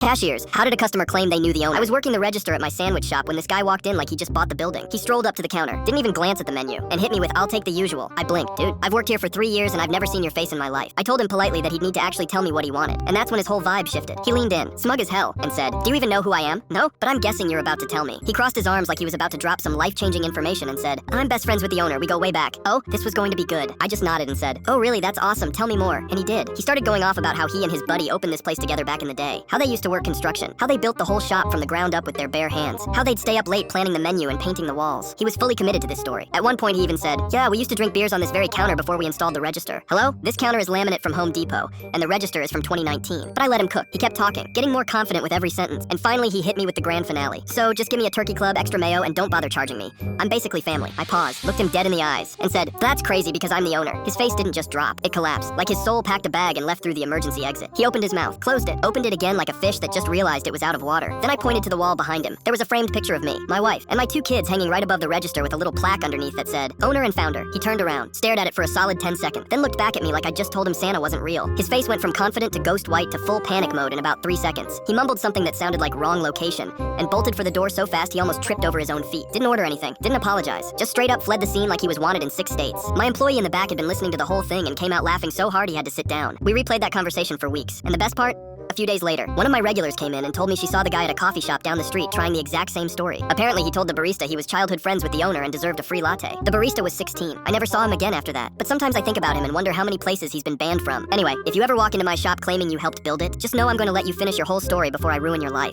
Cashiers. How did a customer claim they knew the owner? I was working the register at my sandwich shop when this guy walked in like he just bought the building. He strolled up to the counter, didn't even glance at the menu, and hit me with, "I'll take the usual." I blinked. "Dude, I've worked here for 3 years and I've never seen your face in my life." I told him politely that he'd need to actually tell me what he wanted, and that's when his whole vibe shifted. He leaned in, smug as hell, and said, "Do you even know who I am?" "No, but I'm guessing you're about to tell me." He crossed his arms like he was about to drop some life-changing information and said, "I'm best friends with the owner. We go way back." Oh, this was going to be good. I just nodded and said, "Oh really, that's awesome. Tell me more." And he did. He started going off about how he and his buddy opened this place together back in the day, how they used to work construction, how they built the whole shop from the ground up with their bare hands, how they'd stay up late planning the menu and painting the walls. He was fully committed to this story. At one point he even said, "Yeah, we used to drink beers on this very counter before we installed the register." Hello? This counter is laminate from Home Depot, and the register is from 2019. But I let him cook. He kept talking, getting more confident with every sentence, and finally he hit me with the grand finale. "So just give me a turkey club, extra mayo, and don't bother charging me. I'm basically family." I paused, looked him dead in the eyes, and said, "That's crazy because I'm the owner." His face didn't just drop, it collapsed, like his soul packed a bag and left through the emergency exit. He opened his mouth, closed it, opened it again like a fish that just realized it was out of water. Then I pointed to the wall behind him. There was a framed picture of me, my wife, and my 2 kids hanging right above the register with a little plaque underneath that said, "Owner and founder." He turned around, stared at it for a solid 10 seconds, then looked back at me like I just told him Santa wasn't real. His face went from confident to ghost white to full panic mode in about 3 seconds. He mumbled something that sounded like wrong location, and bolted for the door so fast he almost tripped over his own feet. Didn't order anything, didn't apologize, just straight up fled the scene like he was wanted in 6 states. My employee in the back had been listening to the whole thing and came out laughing so hard he had to sit down. We replayed that conversation for weeks, and the best part? A few days later, one of my regulars came in and told me she saw the guy at a coffee shop down the street trying the exact same story. Apparently, he told the barista he was childhood friends with the owner and deserved a free latte. The barista was 16. I never saw him again after that. But sometimes I think about him and wonder how many places he's been banned from. Anyway, if you ever walk into my shop claiming you helped build it, just know I'm going to let you finish your whole story before I ruin your life.